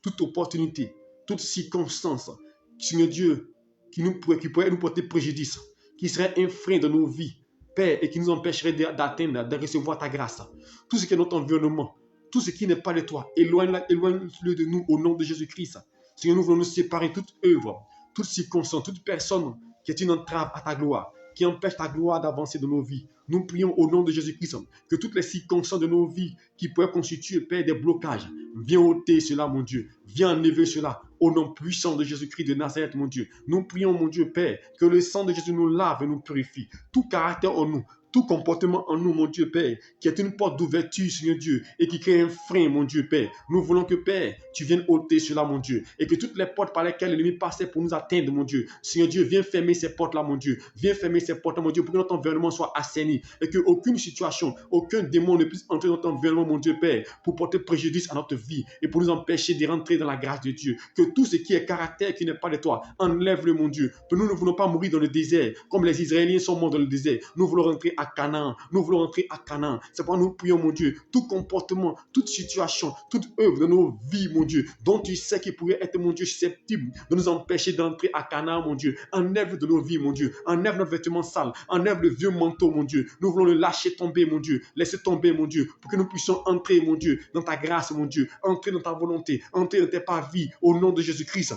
S1: toute opportunité, toute circonstance, Seigneur Dieu, qui pourrait nous porter préjudice, qui serait un frein dans nos vies, Père, et qui nous empêcherait d'atteindre, de recevoir ta grâce. Tout ce qui est notre environnement, tout ce qui n'est pas de toi, éloigne-le de nous au nom de Jésus-Christ. Seigneur, nous voulons nous séparer de toute œuvre, toute circonstance, toute personne qui est une entrave à ta gloire, qui empêche ta gloire d'avancer dans nos vies. Nous prions au nom de Jésus-Christ que toutes les circonstances de nos vies qui pourraient constituer, Père, des blocages, viens ôter cela, mon Dieu. Viens enlever cela au nom puissant de Jésus-Christ de Nazareth, mon Dieu. Nous prions, mon Dieu, Père, que le sang de Jésus nous lave et nous purifie. Tout caractère en nous, tout comportement en nous, mon Dieu, Père, qui est une porte d'ouverture, Seigneur Dieu, et qui crée un frein, mon Dieu, Père. Nous voulons que, Père, tu viennes ôter cela, mon Dieu, et que toutes les portes par lesquelles l'ennemi passait pour nous atteindre, mon Dieu, Seigneur Dieu, viens fermer ces portes-là, mon Dieu. Viens fermer ces portes-là, mon Dieu, pour que notre environnement soit assaini, et qu'aucune situation, aucun démon ne puisse entrer dans notre environnement, mon Dieu, Père, pour porter préjudice à notre vie, et pour nous empêcher de rentrer dans la grâce de Dieu. Que tout ce qui est caractère, qui n'est pas de toi, enlève-le, mon Dieu. Que nous ne voulons pas mourir dans le désert, comme les Israéliens sont morts dans le désert. Nous voulons rentrer à Canaan. Nous voulons rentrer à Canaan. C'est pourquoi nous prions, mon Dieu, tout comportement, toute situation, toute œuvre de nos vies, mon Dieu, dont tu sais qu'il pourrait être, mon Dieu, susceptible de nous empêcher d'entrer à Canaan, mon Dieu. Enlève de nos vies, mon Dieu. Enlève nos vêtements sales. Enlève le vieux manteau, mon Dieu. Nous voulons le lâcher tomber, mon Dieu. Laisser tomber, mon Dieu, pour que nous puissions entrer, mon Dieu, dans ta grâce, mon Dieu. Entrer dans ta volonté. Entrer dans tes parvis, au nom de Jésus-Christ.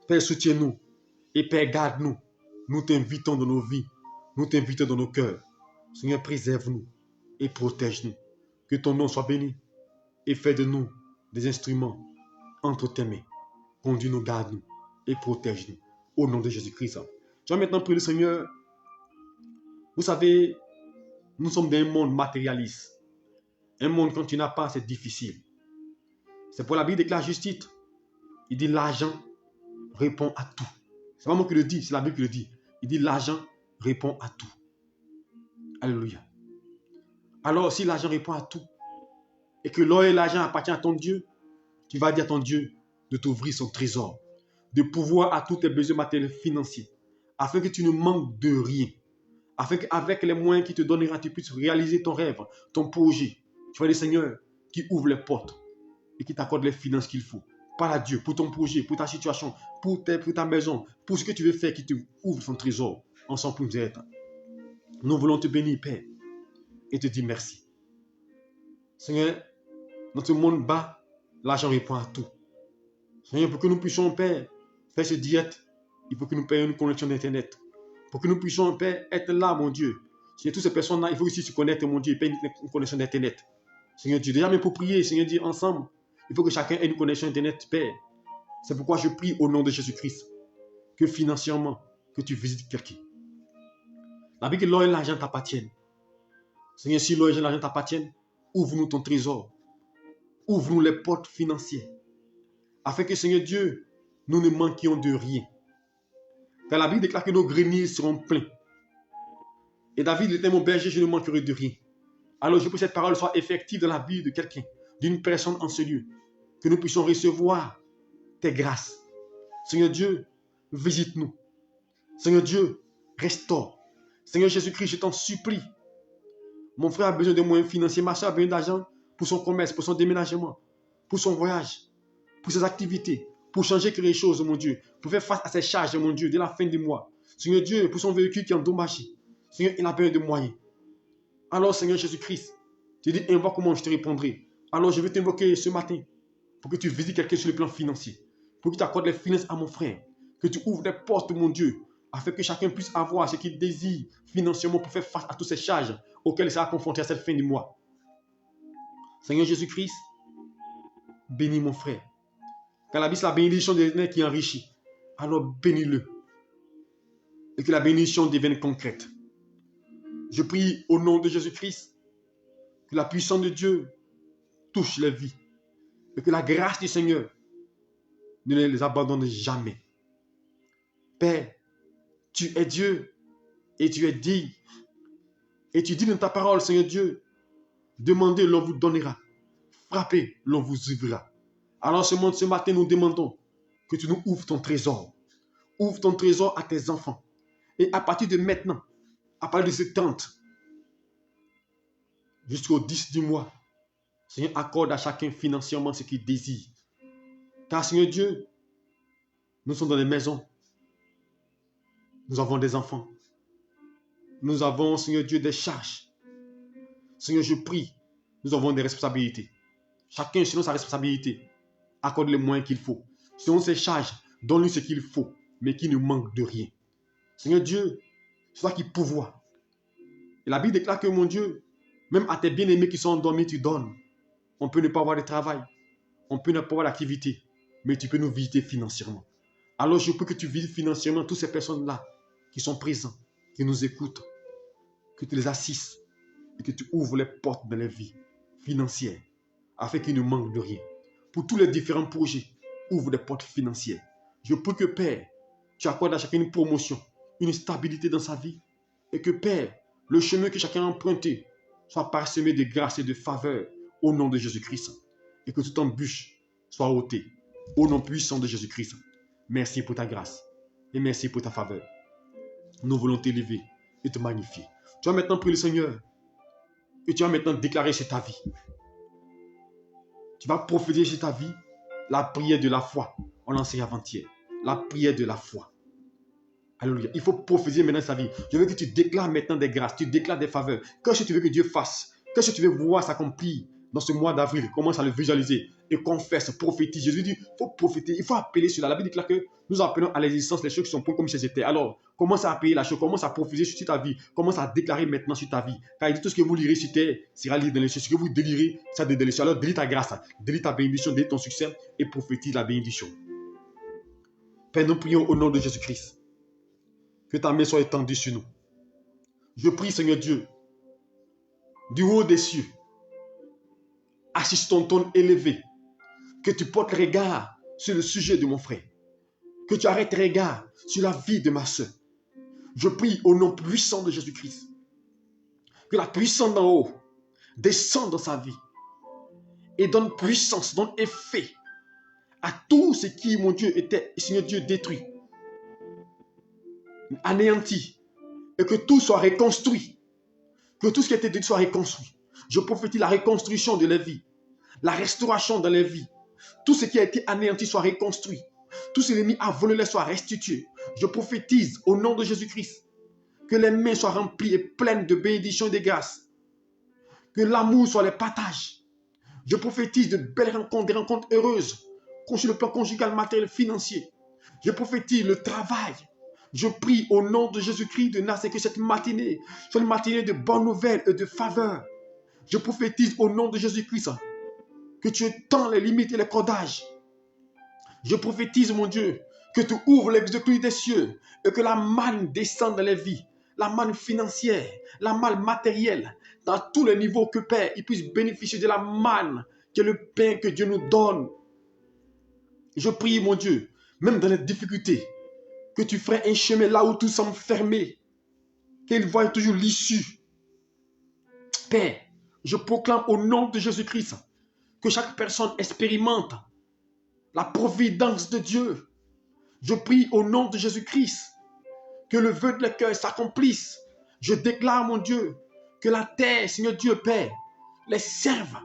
S1: Père, soutiens-nous. Et Père, garde-nous. Nous t'invitons dans nos vies. Nous t'invitons dans nos cœurs. Seigneur, préserve-nous et protège-nous. Que ton nom soit béni et fais de nous des instruments entre tes mains. Conduis-nous, garde-nous et protège-nous. Au nom de Jésus-Christ. Je vais maintenant prier le Seigneur. Vous savez, nous sommes dans un monde matérialiste. Un monde, quand tu n'as pas, c'est difficile. C'est pour la Bible déclare justice. Il dit l'argent répond à tout. C'est pas moi qui le dis, c'est la Bible qui le dit. Il dit l'argent répond à tout. Alléluia. Alors, si l'argent répond à tout, et que l'or et l'argent appartiennent à ton Dieu, tu vas dire à ton Dieu de t'ouvrir son trésor, de pouvoir à tous tes besoins matériels financiers, afin que tu ne manques de rien, afin qu'avec les moyens qu'il te donnera, tu puisses réaliser ton rêve, ton projet. Tu vas dire, Seigneur, qui ouvre les portes et qui t'accorde les finances qu'il faut. Parle à Dieu pour ton projet, pour ta situation, pour ta maison, pour ce que tu veux faire, qui te ouvre son trésor. Ensemble pour nous aider. Nous voulons te bénir, Père, et te dire merci. Seigneur, dans ce monde bas, l'argent répond à tout. Seigneur, pour que nous puissions, Père, faire ce diète, il faut que nous payions une connexion d'Internet. Pour que nous puissions, Père, être là, mon Dieu. Seigneur, toutes ces personnes-là, il faut aussi se connecter, mon Dieu, et payer une connexion d'Internet. Seigneur Dieu, déjà même pour prier, Seigneur Dieu, ensemble, il faut que chacun ait une connexion Internet, Père. C'est pourquoi je prie au nom de Jésus-Christ, que financièrement, que tu visites quelqu'un. La Bible que l'or et l'argent t'appartiennent. Seigneur, si l'or et l'argent t'appartiennent, ouvre-nous ton trésor. Ouvre-nous les portes financières. Afin que, Seigneur Dieu, nous ne manquions de rien. Car la Bible déclare que nos greniers seront pleins. Et David était mon berger, je ne manquerai de rien. Alors je prie que cette parole soit effective dans la vie de quelqu'un, d'une personne en ce lieu. Que nous puissions recevoir tes grâces. Seigneur Dieu, visite-nous. Seigneur Dieu, restaure. Seigneur Jésus-Christ, je t'en supplie. Mon frère a besoin de moyens financiers, ma soeur a besoin d'argent pour son commerce, pour son déménagement, pour son voyage, pour ses activités, pour changer quelque chose, mon Dieu, pour faire face à ses charges, mon Dieu, dès la fin du mois. Seigneur Dieu, pour son véhicule qui est endommagé. Seigneur, il a besoin de moyens. Alors, Seigneur Jésus-Christ, tu dis, invoque comment je te répondrai. Alors, je vais t'invoquer ce matin pour que tu visites quelqu'un sur le plan financier, pour que tu accordes les finances à mon frère, que tu ouvres des portes, mon Dieu, afin que chacun puisse avoir ce qu'il désire financièrement pour faire face à toutes ces charges auxquelles il sera confronté à cette fin du mois. Seigneur Jésus-Christ, bénis mon frère. Car la Bible, c'est la bénédiction de l'Éternel qui enrichit. Alors bénis-le. Et que la bénédiction devienne concrète. Je prie au nom de Jésus-Christ que la puissance de Dieu touche les vies. Et que la grâce du Seigneur ne les abandonne jamais. Père, tu es Dieu et tu es digne. Et tu dis dans ta parole, Seigneur Dieu, demandez, l'on vous donnera. Frappez, l'on vous ouvrira. Alors ce matin, nous demandons que tu nous ouvres ton trésor. Ouvre ton trésor à tes enfants. Et à partir de maintenant, à partir de cette tente, jusqu'au 10 du mois, Seigneur, accorde à chacun financièrement ce qu'il désire. Car Seigneur Dieu, nous sommes dans des maisons. Nous avons des enfants. Nous avons, Seigneur Dieu, des charges. Seigneur, je prie, nous avons des responsabilités. Chacun selon sa responsabilité accorde les moyens qu'il faut. Selon ses charges, donne-lui ce qu'il faut, mais qu'il ne manque de rien. Seigneur Dieu, c'est toi qui pourvois. Et la Bible déclare que, mon Dieu, même à tes bien-aimés qui sont endormis, tu donnes. On peut ne pas avoir de travail, on peut ne pas avoir d'activité, mais tu peux nous visiter financièrement. Alors je prie que tu visites financièrement toutes ces personnes-là qui sont présentes, qui nous écoutent. que tu les assistes et que tu ouvres les portes de leur vie financière afin qu'ils ne manquent de rien. Pour tous les différents projets, ouvre des portes financières. Je prie que Père, tu accordes à chacun une promotion, une stabilité dans sa vie et que Père, le chemin que chacun a emprunté soit parsemé de grâce et de faveur au nom de Jésus-Christ et que toute embûche soit ôtée au nom puissant de Jésus-Christ. Merci pour ta grâce et merci pour ta faveur. Nous voulons t'élever et te magnifier. Tu vas maintenant prier le Seigneur et tu vas maintenant déclarer sur ta vie. Tu vas prophétiser sur ta vie la prière de la foi. On l'a enseigné avant-hier. La prière de la foi. Alléluia. Il faut prophétiser maintenant sa vie. Je veux que tu déclares maintenant des grâces, tu déclares des faveurs. Qu'est-ce que tu veux que Dieu fasse? Qu'est-ce que tu veux voir s'accomplir dans ce mois d'avril? Commence à le visualiser et confesse, prophétise. Jésus dit, il faut prophétiser, il faut appeler cela. La Bible déclare que nous appelons à l'existence les choses qui sont comme si elles étaient. Alors, commence à appeler la chose, commence à prophétiser sur ta vie, commence à déclarer maintenant sur ta vie. Car il dit tout ce que vous lirez sur terre sera lu dans les cieux. Ce que vous délirez, ça délie les cieux. Alors, délie ta grâce, délie ta bénédiction, délie ton succès et prophétise la bénédiction. Père, nous prions au nom de Jésus-Christ. Que ta main soit étendue sur nous. Je prie, Seigneur Dieu, du haut des cieux, assis sur ton trône élevé, que tu portes regard sur le sujet de mon frère, que tu arrêtes regard sur la vie de ma soeur. Je prie au nom puissant de Jésus-Christ, que la puissance d'en haut descende dans sa vie et donne puissance, donne effet à tout ce qui, mon Dieu, était, Seigneur Dieu, détruit, anéanti, et que tout soit reconstruit, que tout ce qui a été détruit soit reconstruit. Je prophétise la reconstruction de la vie, la restauration dans les vies. Tout ce qui a été anéanti soit reconstruit. Tout ce qui est mis à voler soit restitué. Je prophétise au nom de Jésus-Christ que les mains soient remplies et pleines de bénédictions et de grâces. Que l'amour soit les partages. Je prophétise de belles rencontres, des rencontres heureuses, sur le plan conjugal, matériel, financier. Je prophétise le travail. Je prie au nom de Jésus-Christ de Nazareth que cette matinée soit une matinée de bonnes nouvelles et de faveur. Je prophétise au nom de Jésus-Christ que tu étends les limites et les cordages. Je prophétise, mon Dieu, que tu ouvres les yeux des cieux et que la manne descende dans les vies, la manne financière, la manne matérielle, dans tous les niveaux que Père, il puisse bénéficier de la manne qui est le pain que Dieu nous donne. Je prie, mon Dieu, même dans les difficultés, que tu ferais un chemin là où tout semble fermé, qu'il voie toujours l'issue. Père, je proclame au nom de Jésus-Christ que chaque personne expérimente la providence de Dieu. Je prie au nom de Jésus-Christ que le vœu de leur cœur s'accomplisse. Je déclare, mon Dieu, que la terre, Seigneur Dieu Père, les serve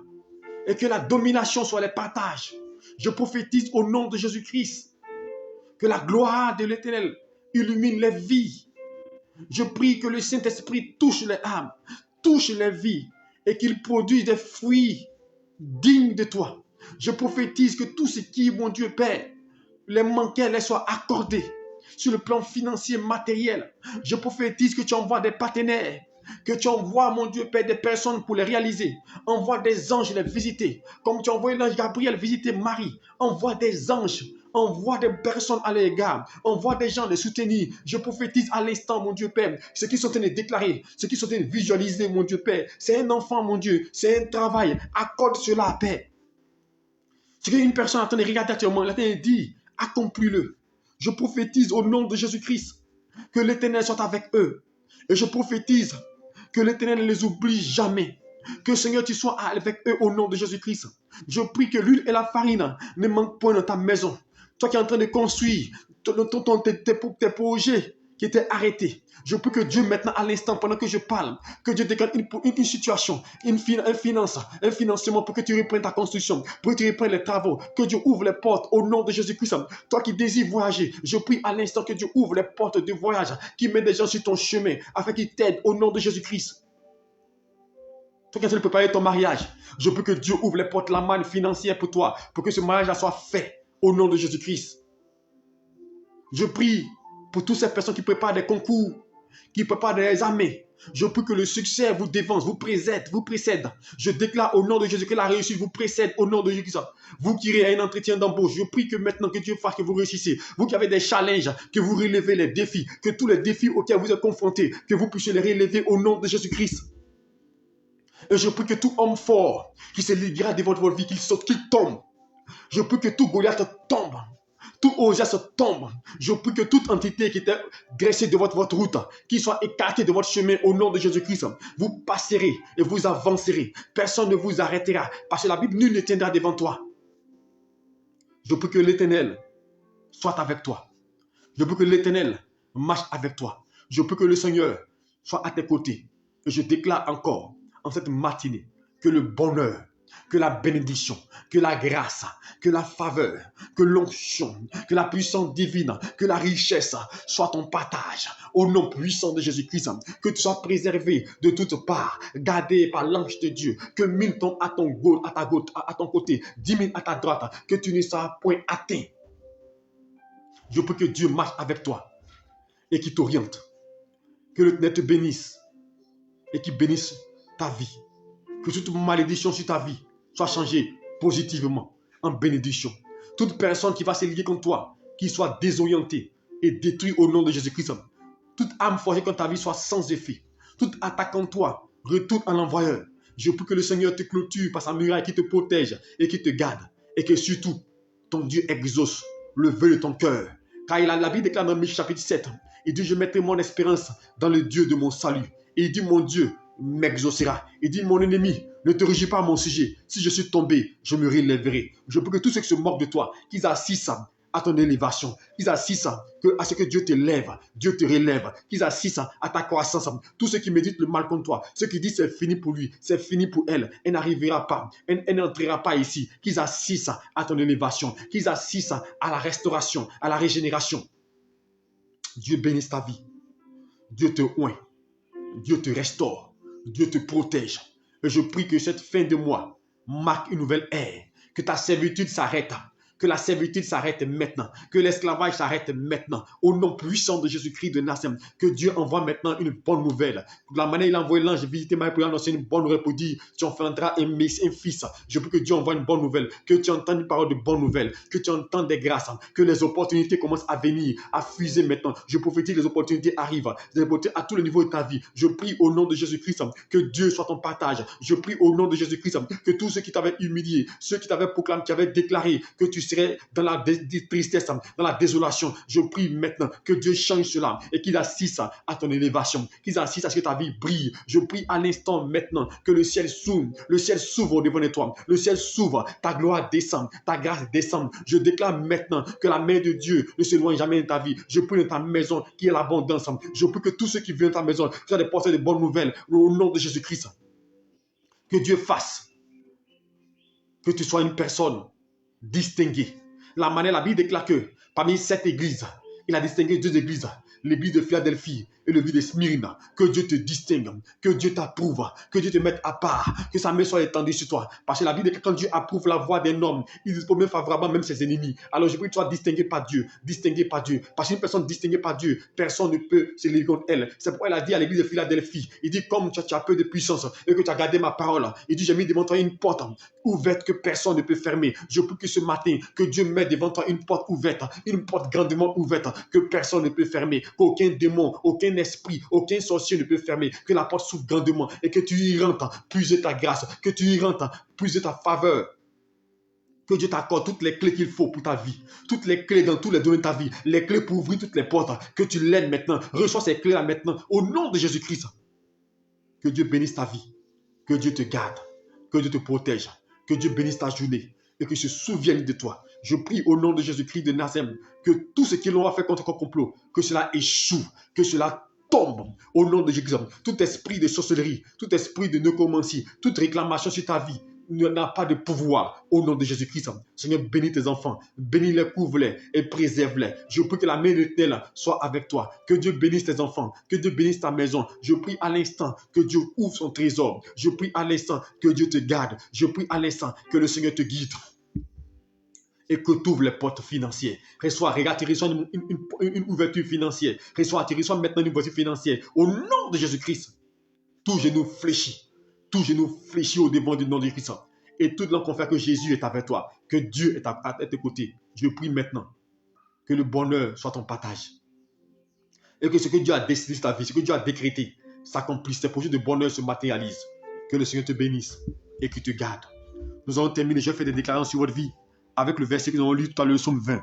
S1: et que la domination soit les partages. Je prophétise au nom de Jésus-Christ que la gloire de l'Éternel illumine les vies. Je prie que le Saint-Esprit touche les âmes, touche les vies et qu'il produise des fruits dignes de toi. Je prophétise que tout ce qui, mon Dieu Père, les manquait, les soit accordé sur le plan financier, matériel. Je prophétise que tu envoies des partenaires, que tu envoies, mon Dieu Père, des personnes pour les réaliser. Envoie des anges les visiter, comme tu as envoyé l'ange Gabriel visiter Marie. Envoie des anges, envoie des personnes à l'égard, envoie des gens les soutenir. Je prophétise à l'instant, mon Dieu Père, ce qui sont en train de déclarer, ce qui sont en train de visualiser, mon Dieu Père. C'est un enfant, mon Dieu, c'est un travail. Accorde cela, Père. Ce qu'une personne est en train de regarder actuellement, elle est en train de dire, accomplis-le. Je prophétise au nom de Jésus-Christ que l'Éternel soit avec eux. Et je prophétise que l'Éternel ne les oublie jamais. Que Seigneur, tu sois avec eux au nom de Jésus-Christ. Je prie que l'huile et la farine ne manquent point dans ta maison. Toi qui es en train de construire tes projets qui étaient arrêtés. Je prie que Dieu maintenant à l'instant, pendant que je parle, que Dieu déclare une situation, un financement pour que tu reprennes ta construction, pour que tu reprennes les travaux, que Dieu ouvre les portes au nom de Jésus-Christ. Toi qui désires voyager, je prie à l'instant que Dieu ouvre les portes de voyage, qui met des gens sur ton chemin, afin qu'ils t'aident au nom de Jésus-Christ. Toi qui es en train de préparer ton mariage, je prie que Dieu ouvre les portes, la manne financière pour toi, pour que ce mariage soit fait au nom de Jésus-Christ. Je prie pour toutes ces personnes qui préparent des concours, qui prépare des armées. Je prie que le succès vous dévance, vous précède. Je déclare au nom de Jésus que la réussite vous précède au nom de Jésus. Vous qui irez à un entretien d'embauche, je prie que maintenant que Dieu fasse que vous réussissez. Vous qui avez des challenges, que vous relevez les défis, que tous les défis auxquels vous êtes confrontés, que vous puissiez les relever au nom de Jésus-Christ. Et je prie que tout homme fort qui se liguera devant votre vie, qu'il saute, qu'il tombe. Je prie que tout Goliath tombe. Tout Osias tombe. Je prie que toute entité qui était dressée de votre route, qui soit écartée de votre chemin au nom de Jésus-Christ, vous passerez et vous avancerez. Personne ne vous arrêtera. Parce que la Bible, nul ne tiendra devant toi. Je prie que l'Éternel soit avec toi. Je prie que l'Éternel marche avec toi. Je prie que le Seigneur soit à tes côtés. Et je déclare encore en cette matinée que le bonheur, que la bénédiction, que la grâce, que la faveur, que l'onction, que la puissance divine, que la richesse soit ton partage au nom puissant de Jésus-Christ. Que tu sois préservé de toutes parts, gardé par l'ange de Dieu, que 1000 tombent à ton côté, 10 000 à ta droite, que tu ne sois point atteint. Je prie que Dieu marche avec toi et qu'il t'oriente. Que l'Éternel te bénisse et qu'il bénisse ta vie. Que toute malédiction sur ta vie soit changée positivement en bénédiction. Toute personne qui va se lier contre toi, qui soit désorientée et détruite au nom de Jésus-Christ. Toute âme forgée contre ta vie soit sans effet. Toute attaque contre toi retourne à l'envoyeur. Je prie que le Seigneur te clôture par sa muraille qui te protège et qui te garde. Et que surtout, ton Dieu exauce le vœu de ton cœur. Car la Bible déclare dans Michée chapitre 7, il dit, je mettrai mon espérance dans le Dieu de mon salut. Et il dit, mon Dieu m'exaucera. Il dit, mon ennemi, ne te régis pas à mon sujet. Si je suis tombé, je me relèverai. Je prie que tous ceux qui se moquent de toi, qu'ils assistent à ton élévation, qu'ils assistent à ce que Dieu te lève, Dieu te relève, qu'ils assistent à ta croissance. Tous ceux qui méditent le mal contre toi, ceux qui disent c'est fini pour lui, c'est fini pour elle, elle n'arrivera pas, elle n'entrera pas ici, qu'ils assistent à ton élévation, qu'ils assistent à la restauration, à la régénération. Dieu bénisse ta vie. Dieu te oint. Dieu te restaure. Dieu te protège. Et je prie que cette fin de mois marque une nouvelle ère. Que ta servitude s'arrête. Que la servitude s'arrête maintenant. Que l'esclavage s'arrête maintenant. Au nom puissant de Jésus-Christ de Nazareth. Que Dieu envoie maintenant une bonne nouvelle. De la manière il a envoyé l'ange visiter Marie pour annoncer une bonne nouvelle pour dire tu enfanteras un fils. Je prie que Dieu envoie une bonne nouvelle. Que tu entends une parole de bonne nouvelle. Que tu entends des grâces. Que les opportunités commencent à venir, à fuser maintenant. Je prophétise que les opportunités arrivent. Les opportunités à tous les niveaux de ta vie. Je prie au nom de Jésus-Christ que Dieu soit ton partage. Je prie au nom de Jésus-Christ que tous ceux qui t'avaient humilié, ceux qui t'avaient proclamé, qui avaient déclaré que tu serais dans la tristesse, dans la désolation, je prie maintenant que Dieu change cela et qu'il assiste à ton élévation, qu'il assiste à ce que ta vie brille. Je prie à l'instant maintenant que le ciel s'ouvre devant toi, le ciel s'ouvre, ta gloire descend, ta grâce descend. Je déclare maintenant que la main de Dieu ne s'éloigne jamais de ta vie. Je prie dans ta maison qui est l'abondance. Je prie que tous ceux qui viennent dans ta maison soient des porteurs de bonnes nouvelles au nom de Jésus-Christ. Que Dieu fasse que tu sois une personne distinguée. La Bible déclare que parmi 7 églises, il a distingué 2 églises, l'église de Philadelphie et l'église de Smyrne. Que Dieu te distingue, que Dieu t'approuve, que Dieu te mette à part, que sa main soit étendue sur toi. Parce que la Bible dit que quand Dieu approuve la voix d'un homme, il dispose même favorablement même ses ennemis. Alors je prie que tu sois distingué par Dieu, Parce qu'une personne distinguée par Dieu, personne ne peut se lever contre elle. C'est pourquoi il a dit à l'église de Philadelphie, il dit comme tu as peu de puissance et que tu as gardé ma parole, il dit j'ai mis devant toi une porte ouverte que personne ne peut fermer. Je prie que ce matin, que Dieu mette devant toi une porte ouverte, une porte grandement ouverte que personne ne peut fermer, qu'aucun démon, aucun esprit, aucun sorcier ne peut fermer, que la porte s'ouvre grandement et que tu y rentres, puiser ta grâce, que tu y rentres, puiser ta faveur. Que Dieu t'accorde toutes les clés qu'il faut pour ta vie, toutes les clés dans tous les domaines de ta vie, les clés pour ouvrir toutes les portes, que tu l'aides maintenant, reçois ces clés-là maintenant, au nom de Jésus-Christ. Que Dieu bénisse ta vie, que Dieu te garde, que Dieu te protège, que Dieu bénisse ta journée et qu'il se souvienne de toi. Je prie au nom de Jésus-Christ de Nazareth que tout ce qu'ils ont fait contre ton complot, que cela échoue, que cela tombe au nom de Jésus. Tout esprit de sorcellerie, tout esprit de nécromancie, toute réclamation sur ta vie n'a pas de pouvoir au nom de Jésus-Christ. Seigneur, bénis tes enfants, bénis-les, couvre-les et préserve-les. Je prie que la main de l'Éternel soit avec toi, que Dieu bénisse tes enfants, que Dieu bénisse ta maison. Je prie à l'instant que Dieu ouvre son trésor. Je prie à l'instant que Dieu te garde. Je prie à l'instant que le Seigneur te guide et que tu ouvres les portes financières. Regarde, tu reçois une ouverture financière. Tu reçois maintenant une ouverture financière. Au nom de Jésus-Christ, tout genou fléchit. Tout genou fléchit au devant du nom de Christ. Et tout le confère que Jésus est avec toi, que Dieu est à tes côtés. Je prie maintenant que le bonheur soit ton partage. Et que ce que Dieu a décidé sur ta vie, ce que Dieu a décrété, s'accomplisse. Tes projets de bonheur se matérialisent. Que le Seigneur te bénisse et qu'il te garde. Nous allons terminer. Je fais des déclarations sur votre vie avec le verset que nous avons lu tout à l'heure, le psaume 20.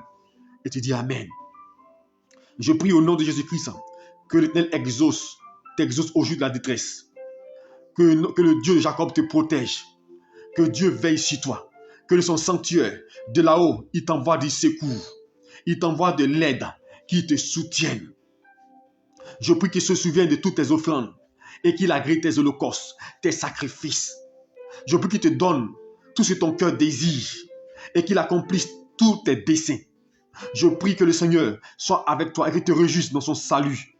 S1: Et tu dis Amen. Je prie au nom de Jésus-Christ que l'Éternel t'exauce au jour de la détresse. Que le Dieu de Jacob te protège. Que Dieu veille sur toi. Que de son sanctuaire, de là-haut, il t'envoie du secours. Il t'envoie de l'aide qui te soutienne. Je prie qu'il se souvienne de toutes tes offrandes et qu'il agrée tes holocaustes, tes sacrifices. Je prie qu'il te donne tout ce que ton cœur désire et qu'il accomplisse tous tes desseins. Je prie que le Seigneur soit avec toi et qu'il te réjouisse dans son salut.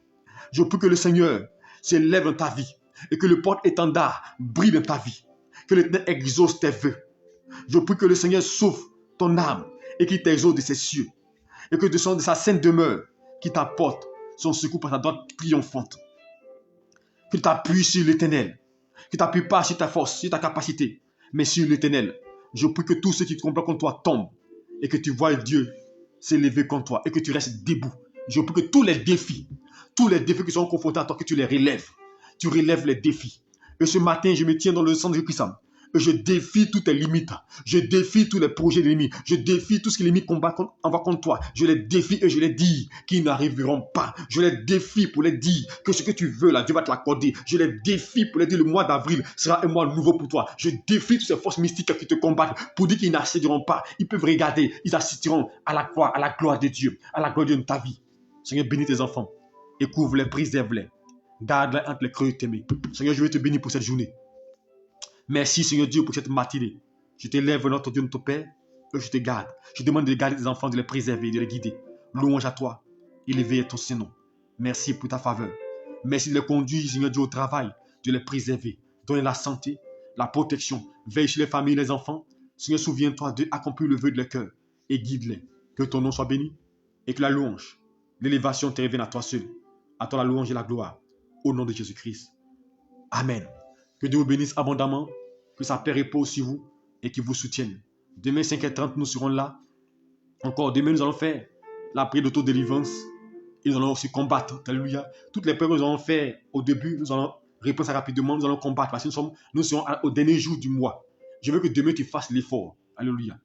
S1: Je prie que le Seigneur s'élève dans ta vie et que le porte-étendard brille dans ta vie. Que l'Éternel exauce tes vœux. Je prie que le Seigneur sauve ton âme et qu'il t'exauce de ses cieux. Et que de sa sainte demeure, qui t'apporte son secours par ta droite triomphante. Que tu t'appuies sur l'Éternel. Que tu t'appuies pas sur ta force, sur ta capacité, mais sur l'Éternel. Je prie que tous ceux qui te combattent contre toi tombent et que tu vois Dieu s'élever contre toi et que tu restes debout. Je prie que tous les défis qui sont confrontés à toi, que tu les relèves. Tu relèves les défis. Et ce matin, je me tiens dans le sang de Christ. Et je défie toutes tes limites. Je défie tous les projets de l'ennemi. Je défie tout ce que l'ennemi envoie contre toi. Je les défie et je les dis qu'ils n'arriveront pas. Je les défie pour les dire que ce que tu veux là, Dieu va te l'accorder. Je les défie pour les dire le mois d'avril sera un mois nouveau pour toi. Je défie toutes ces forces mystiques qui te combattent pour dire qu'ils n'accéderont pas. Ils peuvent regarder. Ils assisteront à la gloire de Dieu, à la gloire de ta vie. Seigneur, bénis tes enfants et couvre-les, préserve-les. Garde-les entre les creux de tes mains. Seigneur, je veux te bénir pour cette journée. Merci Seigneur Dieu pour cette matinée. Je t'élève notre Dieu, notre Père, et je te garde. Je demande de garder tes enfants, de les préserver, de les guider. Louange à toi. Élevé est ton Saint-Nom. Merci pour ta faveur. Merci de les conduire, Seigneur Dieu, au travail, de les préserver. Donner la santé, la protection. Veille sur les familles, les enfants. Seigneur, souviens-toi d'accomplir le vœu de leur cœur et guide-les. Que ton nom soit béni et que la louange, l'élévation te revienne à toi seul. À toi la louange et la gloire. Au nom de Jésus-Christ. Amen. Que Dieu vous bénisse abondamment, que sa paix repose sur vous et qu'il vous soutienne. Demain, 5h30, nous serons là. Encore demain, nous allons faire la prière d'autodélivrance. Et nous allons aussi combattre. Alléluia. Toutes les prières que nous allons faire au début, nous allons répondre ça rapidement. Nous allons combattre parce que nous serons au dernier jour du mois. Je veux que demain, tu fasses l'effort. Alléluia.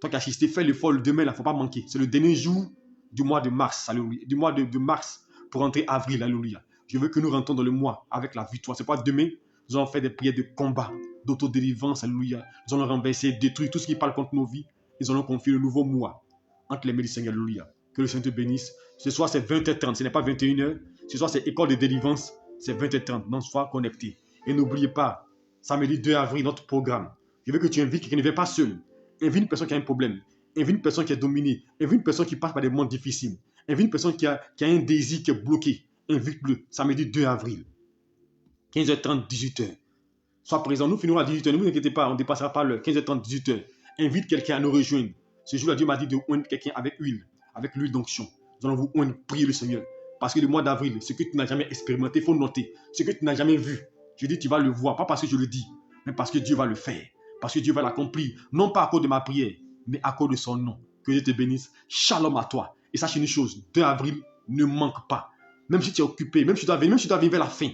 S1: Toi qui as assisté, fais l'effort le demain, il ne faut pas manquer. C'est le dernier jour du mois de mars. Alléluia. Du mois de mars pour entrer avril. Alléluia. Je veux que nous rentrons dans le mois avec la victoire. Ce n'est pas demain. Nous allons faire des prières de combat, d'autodélivrance, alléluia. Nous allons renverser, détruire tout ce qui parle contre nos vies. Nous allons confier le nouveau mois entre les mains du Seigneur, alléluia. Que le Seigneur te bénisse. Ce soir, c'est 20h30, ce n'est pas 21h. Ce soir, c'est école de délivrance, c'est 20h30. Donc, sois connecté. Et n'oubliez pas, samedi 2 avril, notre programme. Je veux que tu invites quelqu'un, ne viens pas seul. Invite une personne qui a un problème. Invite une personne qui est dominée. Invite une personne qui passe par des moments difficiles. Invite une personne qui a un désir qui est bloqué. Invite-le, samedi 2 avril. 15h30, 18h. Sois présent. Nous finirons à 18h. Ne vous inquiétez pas, on ne dépassera pas l'heure. 15h30, 18h. Invite quelqu'un à nous rejoindre. Ce jour-là, Dieu m'a dit de oindre quelqu'un avec l'huile d'onction. Nous allons vous oindre, prier le Seigneur. Parce que le mois d'avril, ce que tu n'as jamais expérimenté, il faut noter. Ce que tu n'as jamais vu, je dis, tu vas le voir. Pas parce que je le dis, mais parce que Dieu va le faire. Parce que Dieu va l'accomplir. Non pas à cause de ma prière, mais à cause de son nom. Que Dieu te bénisse. Shalom à toi. Et sache une chose, 2 avril, ne manque pas. Même si tu es occupé, même si tu dois venir vers la fin.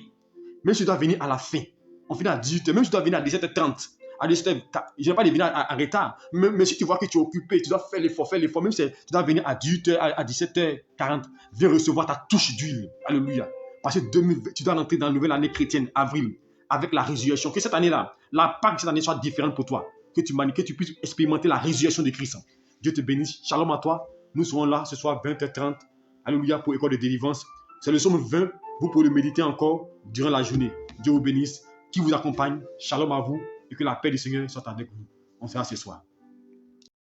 S1: Même si tu dois venir à la fin, on finit à 18h, même si tu dois venir à 17h30, à 17h, je ne vais pas venir à retard, mais si tu vois que tu es occupé, tu dois faire l'effort, même si tu dois venir à 18h, à 17h40, viens recevoir ta touche d'huile, alléluia. Parce que tu dois entrer dans la nouvelle année chrétienne, avril, avec la résurrection. Que cette année-là, la Pâque de cette année soit différente pour toi, que tu puisses expérimenter la résurrection de Christ. Dieu te bénisse, shalom à toi, nous serons là ce soir 20h30, alléluia, pour école de délivrance. C'est le psaume 20. Vous pouvez le méditer encore durant la journée. Dieu vous bénisse, qui vous accompagne. Shalom à vous et que la paix du Seigneur soit avec vous. On se verra ce soir.